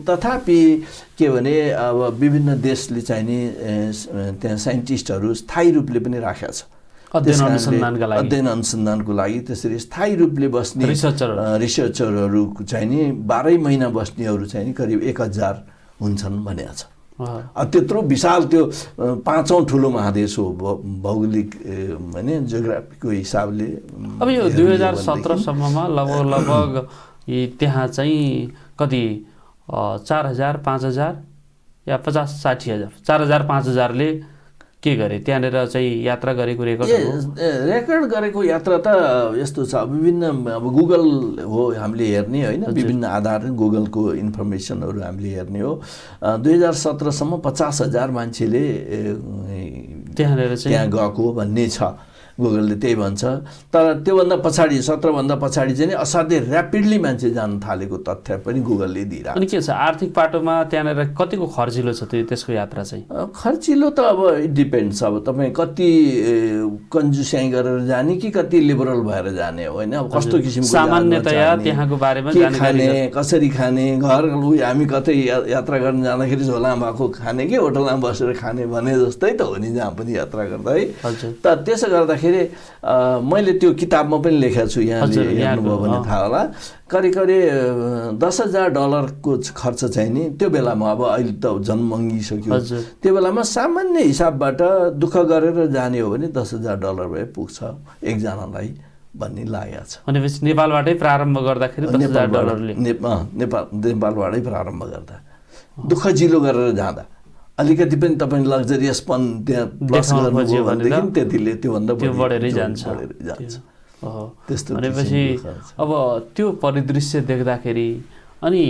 तथापि के भने अब विभिन्न देशले चाहिँ नि त्यहाँ साइन्टिस्टहरू स्थायी रूपले पनि राखेको छ अध्ययन अनुसन्धानको लागि। त्यसरी स्थायी रूपले बस्ने रिसर्चरहरू चाहिँ नि 12 महिना बस्नेहरू चाहिँ नि करिब 1000 हुन्छन् भनेको छ। त्यत्रो विशाल त्यो पाँचौं ठुलो महादेश हो भौगोलिक हैन जियोग्राफीको हिसाबले। अब यो 2017 सम्ममा लगभग त्यहाँ चाहिँ कति 4000 5000 या 50-60 हजार 4000 5000ले के गरे त्यहाँनेर चाहिँ यात्रा गरेको रेकर्ड गरेको यात्रा त यस्तो छ। विभिन्न अब गुगल हो हामीले हेर्ने होइन, विभिन्न आधार गुगलको इन्फर्मेसनहरू हामीले हेर्ने हो। 2017 सम्म 50,000 मान्छेले त्यहाँ गएको भन्ने छ, गुगलले त्यही भन्छ। तर त्योभन्दा पछाडि 17 भन्दा पछाडि चाहिँ असाध्यै ऱ्यापिडली मान्छे जान थालेको तथ्य पनि गुगलले दिइरहेको छ। अनि के छ आर्थिक पाटोमा त्यहाँनेर कतिको खर्चिलो छ त्यसको यात्रा चाहिँ? खर्चिलो त अब इट डिपेन्ड्स, अब तपाईँ कति कन्जुस्याइ गरेर जाने कि कति लिबरल भएर जाने हो होइन। अब कस्तो किसिमको सामान्यतया त्यहाँको बारेमा खाने, कसरी खाने, घर हामी कतै यात्रा गर्न जाँदाखेरि झोलामा भएको खाने कि होटलमा बसेर खाने भने जस्तै त हो नि जहाँ पनि यात्रा गर्दा है। त त्यसो गर्दा मैले त्यो किताबमा पनि लेखेको छु, यहाँले हेर्नुभयो भने थाहा होला। करिब $10,000 खर्च चाहिँ नि त्यो बेलामा, अब अहिले त झन् महँगिसक्यो, त्यो बेलामा सामान्य हिसाबबाट दुःख गरेर जाने हो भने $10,000 भए पुग्छ एकजनालाई भन्ने लागेको छ। भनेपछि नेपालबाटै प्रारम्भ गर्दाखेरि $10,000ले नेपालबाटै प्रारम्भ गर्दा दुःख जिलो गरेर जाँदा अलिकति पनि तपाईँ लग्जरियसपन त्यहाँ प्लस गर्नुभयो भनेदेखि त्यतिले त्योभन्दा बढेरै जान्छ। त्यस्तो भनेपछि अब त्यो परिदृश्य देख्दाखेरि अनि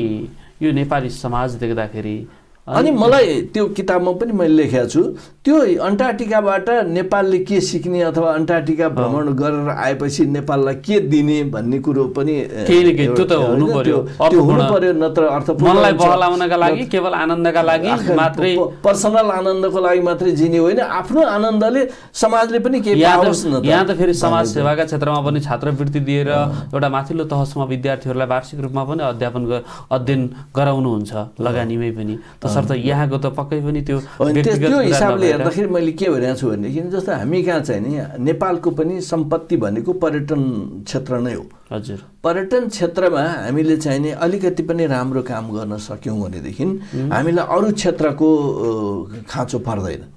यो नेपाली समाज देख्दाखेरि अनि मलाई त्यो किताबमा पनि मैले लेखेको छु, त्यो अन्टार्कटिकाबाट नेपालले के सिक्ने अथवा अन्टार्कटिका भ्रमण गरेर आएपछि नेपाललाई के दिने भन्ने कुरो पनि त्यो त हुनु पर्यो, नत्र अर्थपूर्ण मनलाई बहलाउनका लागि केवल आनन्दका लागि मात्रै, पर्सनल आनन्दको लागि मात्रै जिने होइन, आफ्नो आनन्दले समाजले पनि केही पाओस् न। यहाँ त फेरि समाज सेवाका क्षेत्रमा पनि छात्रवृत्ति दिएर एउटा माथिल्लो तहसम्म विद्यार्थीहरूलाई वार्षिक रूपमा पनि अध्ययन गराउनुहुन्छ लगानीमै पनि। तसर्थ यहाँको त पक्कै पनि त्यो हिसाबले हेर्दाखेरि मैले के भनेको छु भनेदेखि जस्तो हामी कहाँ चाहिँ नि नेपालको पनि सम्पत्ति भनेको पर्यटन क्षेत्र नै हो। हजुर, पर्यटन क्षेत्रमा हामीले चाहिँ नि अलिकति पनि राम्रो काम गर्न सक्यौँ भनेदेखि हामीलाई अरू क्षेत्रको खाँचो पर्दैन,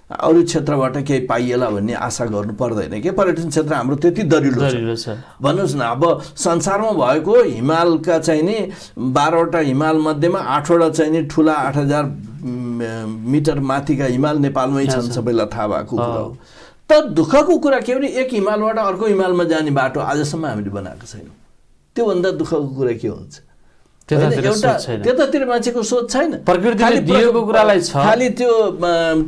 अरू क्षेत्रबाट केही पाइएला भन्ने आशा गर्नु पर्दैन कि पर्यटन क्षेत्र हाम्रो त्यति दरिलो छ। भन्नुहोस् न, अब संसारमा भएको हिमालका चाहिँ नि 12वटा हिमाल मध्येमा 8वटा चाहिँ नि ठुला 8,000 मिटर माथिका हिमाल नेपालमै छन्, सबैलाई थाहा भएको कुरा हो। त दुःखको कुरा के भने एक हिमालबाट अर्को हिमालमा जाने बाटो आजसम्म हामीले बनाएको छैनौँ। त्योभन्दा दुःखको कुरा के हुन्छ? त्यतातिर मान्छेको सोच छैन, प्रकृतिले दिएको कुरालाई छ। खालि त्यो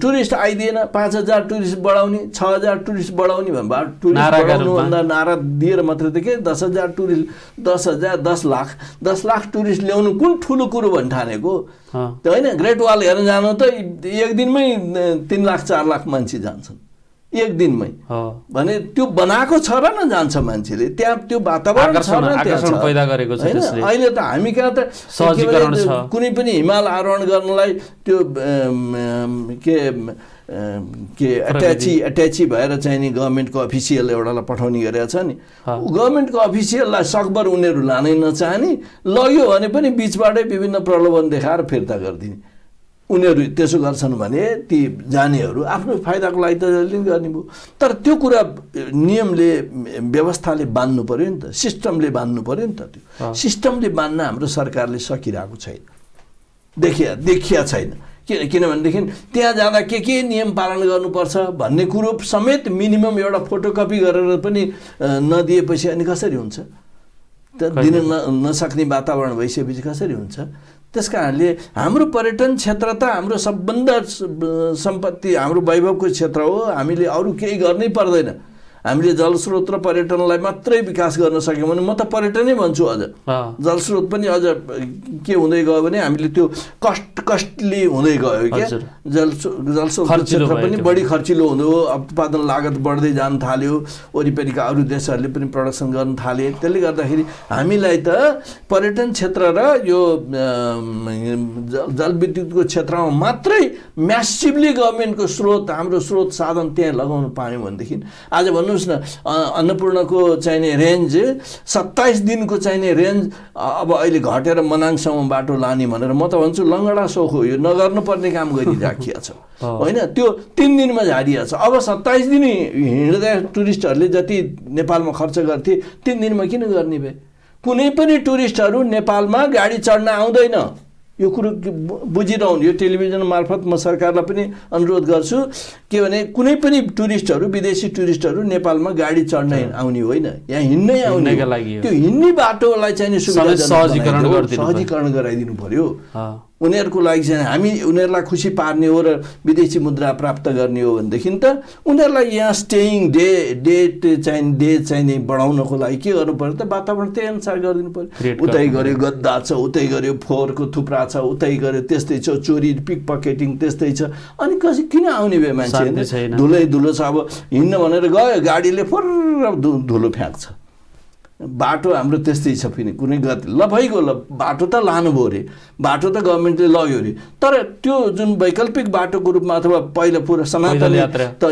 टुरिस्ट आइदिएन, 5,000 टुरिस्ट बढाउने, 6,000 टुरिस्ट बढाउने भन्दा नारा दिएर मात्रै त के 10,000 टुरिस्ट, 10,000 10 लाख टुरिस्ट ल्याउनु कुन ठुलो कुरो भन् ठानेको होइन। ग्रेट वाल हेर्न जानु त एक दिनमै 3 लाख 4 लाख मान्छे जान्छन् एक दिनमै भने त्यो बनाएको छ र न जान्छ मान्छेले, त्यहाँ त्यो वातावरण छ र आकर्षण पैदा गरेको छ त्यसले। अहिले त हामी कहाँ त सहजीकरण छ, कुनै पनि हिमाल आरोहण गर्नलाई त्यो के अट्याची भएर चाहिँ नि गभर्मेन्टको अफिसियल एउटालाई पठाउने गरेको छ नि, गभर्मेन्टको अफिसियललाई सकभर उनीहरू लानै नचाहने, लग्यो भने पनि बिचबाटै विभिन्न प्रलोभन देखाएर फिर्ता गरिदिने। उनीहरू त्यसो गर्छन् भने ती जानेहरू आफ्नो फाइदाको लागि त गर्ने भयो। तर त्यो कुरा नियमले व्यवस्थाले बान्नु पर्यो नि त, सिस्टमले बान्नु पर्यो नि त। त्यो सिस्टमले बान्न हाम्रो सरकारले सकिरहेको छैन, देखिया छैन। किनभनेदेखि त्यहाँ जाँदा के नियम पालन गर्नुपर्छ भन्ने कुरो समेत मिनिमम एउटा फोटोकपी गरेर पनि नदिएपछि अनि कसरी हुन्छ त? दिन नसक्ने वातावरण भइसकेपछि कसरी हुन्छ? त्यस कारणले हाम्रो पर्यटन क्षेत्र त हाम्रो सबभन्दा सम्पत्ति, हाम्रो वैभवको क्षेत्र हो। हामीले अरू केही गर्नै पर्दैन, हामीले जलस्रोत र पर्यटनलाई मात्रै विकास गर्न सक्यौँ भने म त पर्यटनै भन्छु। अझ जलस्रोत पनि अझ के हुँदै गयो भने हामीले त्यो कस्टली हुँदै गयो क्या, जलस्रोत क्षेत्र पनि बढी खर्चिलो हुँदो, उत्पादन लागत बढ्दै जान थाल्यो, वरिपरिका अरू देशहरूले पनि प्रडक्सन गर्न थाले। त्यसले गर्दाखेरि हामीलाई त पर्यटन क्षेत्र र यो जलविद्युतको क्षेत्रमा मात्रै म्यासिभली गभर्मेन्टको स्रोत, हाम्रो स्रोत साधन त्यहाँ लगाउनु पायौँ भनेदेखि आज भन्नु भन्नुहोस् न अन्नपूर्णको चाहिने रेन्ज 27 दिनको चाहिने रेन्ज अब अहिले घटेर मनाङसम्म बाटो लाने भनेर म त भन्छु लङ्गडा सोख हो, यो नगर्नुपर्ने काम गरिराखिया छ होइन। त्यो 3 दिनमा झारिया छ। अब 27 दिन हिँड्दा टुरिस्टहरूले जति नेपालमा खर्च गर्थे 3 दिनमा किन गर्ने भए? कुनै पनि टुरिस्टहरू नेपालमा गाडी चढ्न आउँदैन, यो कुरो बुझिरहनु। यो टेलिभिजन मार्फत म सरकारलाई पनि अनुरोध गर्छु के भने कुनै पनि टुरिस्टहरू, विदेशी टुरिस्टहरू नेपालमा गाडी चढ्न आउने होइन, यहाँ हिँड्नै आउने। त्यो हिँड्ने बाटोलाई चाहिँ सहजीकरण गराइदिनु पर्यो उनीहरूको लागि चाहिँ। हामी उनीहरूलाई खुसी पार्ने हो र विदेशी मुद्रा प्राप्त गर्ने हो भनेदेखि त उनीहरूलाई यहाँ स्टेइङ डे चाहिँ बढाउनको लागि के गर्नु पर्यो त? वातावरण त्यही अनुसार गरिदिनु पर्यो। उतै गऱ्यो गद्दा छ, उतै गऱ्यो फोहोरको थुप्रा छ, उतै गऱ्यो त्यस्तै छ, चोरी पिक पकेटिङ त्यस्तै छ। अनि किन आउने भए मान्छे? धुलो छ, अब हिँड्न भनेर गयो गाडीले फोर धुलो फ्याँक्छ। बाटो हाम्रो त्यस्तै छ फेरि कुनै गति ल भइगयो, ल बाटो त लानुभयो अरे, बाटो त गभर्मेन्टले लग्यो अरे, तर त्यो जुन वैकल्पिक बाटोको रूपमा अथवा पहिला पुरा सनातन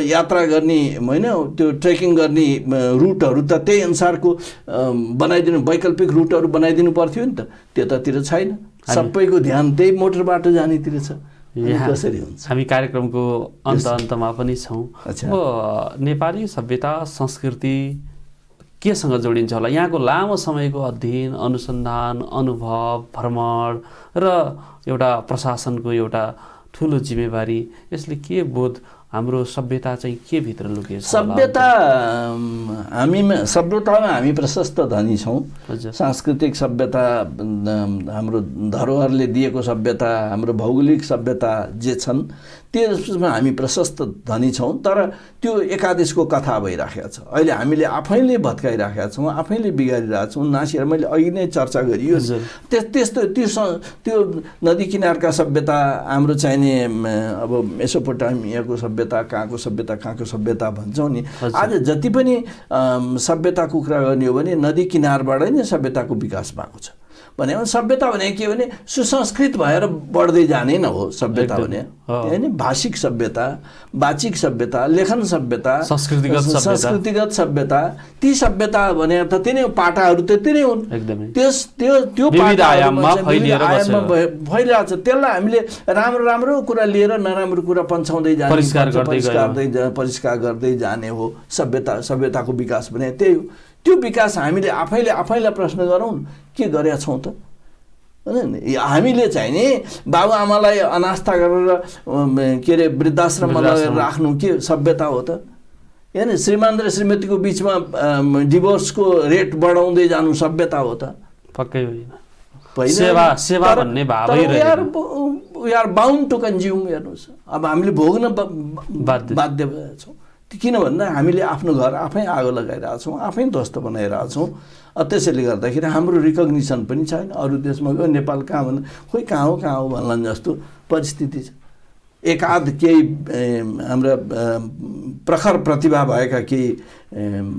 यात्रा गर्ने होइन, त्यो ट्रेकिङ गर्ने रुटहरू त त्यही अनुसारको बनाइदिनु, वैकल्पिक रुटहरू बनाइदिनु पर्थ्यो नि त। त्यतातिर छैन, सबैको ध्यान त्यही मोटर बाटो जानेतिर छ। कसरी हुन्छ? हामी कार्यक्रमको अन्तमा पनि छौँ। नेपाली सभ्यता संस्कृति केसँग जोडिन्छ होला? यहाँको लामो समयको अध्ययन, अनुसन्धान, अनुभव, भ्रमण र एउटा प्रशासनको एउटा ठुलो जिम्मेवारी, यसले के बोध हाम्रो सभ्यता चाहिँ के भित्र लुकेछ? सभ्यतामा हामी प्रशस्त धनी छौँ। सांस्कृतिक सभ्यता, हाम्रो धरोहरले दिएको सभ्यता, हाम्रो भौगोलिक सभ्यता जे छन् त्यसमा हामी प्रशस्त धनी छौँ। तर त्यो एकादेशको कथा भइराखेको छ। अहिले हामीले आफैले भत्काइराखेका छौँ, आफैले बिगारिरहेका छौँ, नासिएर मैले अघि नै चर्चा गरियो। त्यस्तो त्यो नदी किनारका सभ्यता, हाम्रो चाहिने अब मेसोपोटामियाको सभ्यता, कहाँको सभ्यता भन्छौँ नि। आज जति पनि सभ्यताको कुरा गर्ने हो भने नदी किनारबाट नै सभ्यताको विकास भएको छ। भने सभ्यता भने के भने सुसंस्कृत भएर बढ्दै जाने न हो सभ्यता भने, होइन? भाषिक सभ्यता, वाचिक सभ्यता, लेखन सभ्यता, संस्कृतिगत सभ्यता, ती सभ्यता भने त तिनै पाटाहरू त तिनै हुन्। त्यो आयाममा फैलिरहेको छ। त्यसलाई हामीले राम्रो कुरा लिएर नराम्रो कुरा पन्छाउँदै जाने, परिष्कार गर्दै जाने हो सभ्यताको विकास भने त्यही हो। त्यो विकास हामीले आफैलाई प्रश्न गरौँ, के गरेका छौँ त? हामीले चाहिँ नि बाबुआमालाई अनास्था गरेर के अरे वृद्धाश्रममा लगेर राख्नु के सभ्यता हो त? होइन, श्रीमान र श्रीमतीको बिचमा डिभोर्सको रेट बढाउँदै जानु सभ्यता हो त? पक्कै होइन। सेवा भन्ने भावै we are bound to consume. हेर्नुहोस्, अब हामीले भोग्न बाध्य भएका छौँ। किन भन्दा हामीले आफ्नो घर आफै आगो लगाइरहेको छौँ, आफै ध्वस्त बनाइरहेको छौँ। त्यसैले गर्दाखेरि हाम्रो रिकग्निसन पनि छैन। अरू देशमा गयो नेपाल कहाँ भन्दा खोइ कहाँ हो भन्लान् जस्तो परिस्थिति छ। एकाध केही हाम्रा प्रखर प्रतिभा भएका केही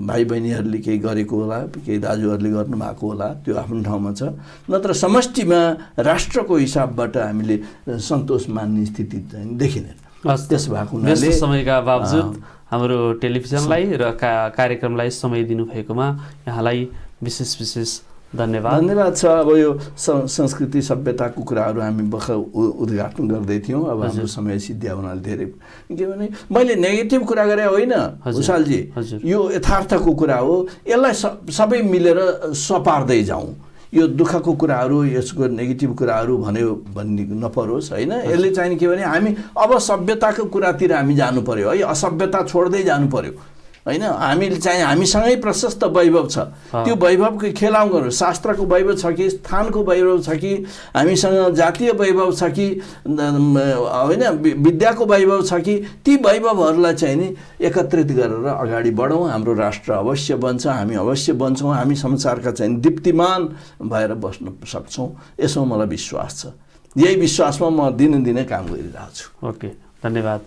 भाइ बहिनीहरूले केही गरेको होला, केही दाजुहरूले गर्नुभएको होला, त्यो आफ्नो ठाउँमा छ। नत्र समष्टिमा राष्ट्रको हिसाबबाट हामीले सन्तोष मान्ने स्थिति चाहिँ देखिँदैन। त्यस भएको हुनाले समयका बावजुद हाम्रो टेलिभिजनलाई र कार्यक्रमलाई समय दिनुभएकोमा यहाँलाई विशेष धन्यवाद छ। अब यो संस्कृति सभ्यताको कुराहरू हामी भर्खर उद्घाटन गर्दै थियौँ। अब हाम्रो समय सिद्धिया हुनाले धेरै के भने मैले नेगेटिभ कुरा गरे होइन उषालजी, यो यथार्थको कुरा हो। यसलाई सबै मिलेर सपार्दै जाउँ। यो दुःखको कुराहरू, यसको नेगेटिभ कुराहरू भन्ने नपरोस् होइन। यसले चाहिँ के भने हामी अब सभ्यताको कुरातिर हामी जानु पर्यो है, असभ्यता छोड्दै जानु पर्यो होइन। हामीले चाहिँ हामीसँगै प्रशस्त वैभव छ, त्यो वैभवको खेलाउँ गर्नु। शास्त्रको वैभव छ कि, स्थानको वैभव छ कि, हामीसँग जातीय वैभव छ कि होइन, विद्याको वैभव छ कि, ती वैभवहरूलाई चाहिँ नि एकत्रित गरेर अगाडि बढौँ। हाम्रो राष्ट्र अवश्य बन्छ, हामी अवश्य बन्छौँ। हामी संसारका चाहिँ दीप्तिमान भएर बस्न सक्छौँ, यसो मलाई विश्वास छ। यही विश्वासमा म दिनदिनै काम गरिरहेको छु। ओके, धन्यवाद।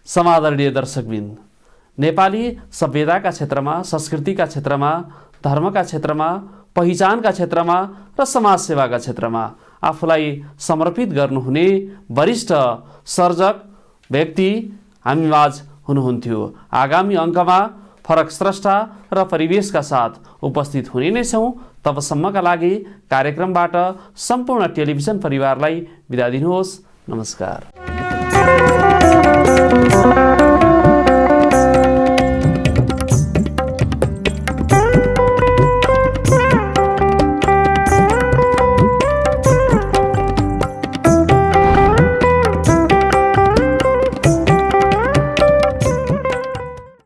समादरणीय दर्शकबिन, नेपाली सभ्यताका क्षेत्रमा, संस्कृतिका क्षेत्रमा, धर्मका क्षेत्रमा, पहिचानका क्षेत्रमा र समाजसेवाका क्षेत्रमा आफूलाई समर्पित गर्नुहुने वरिष्ठ सर्जक व्यक्ति हामीमाझ हुनुहुन्थ्यो। आगामी अङ्कमा फरक स्रष्टा र परिवेशका साथ उपस्थित हुने नै छौँ। तबसम्मका लागि कार्यक्रमबाट सम्पूर्ण टेलिभिजन परिवारलाई बिदा दिनुहोस्। नमस्कार।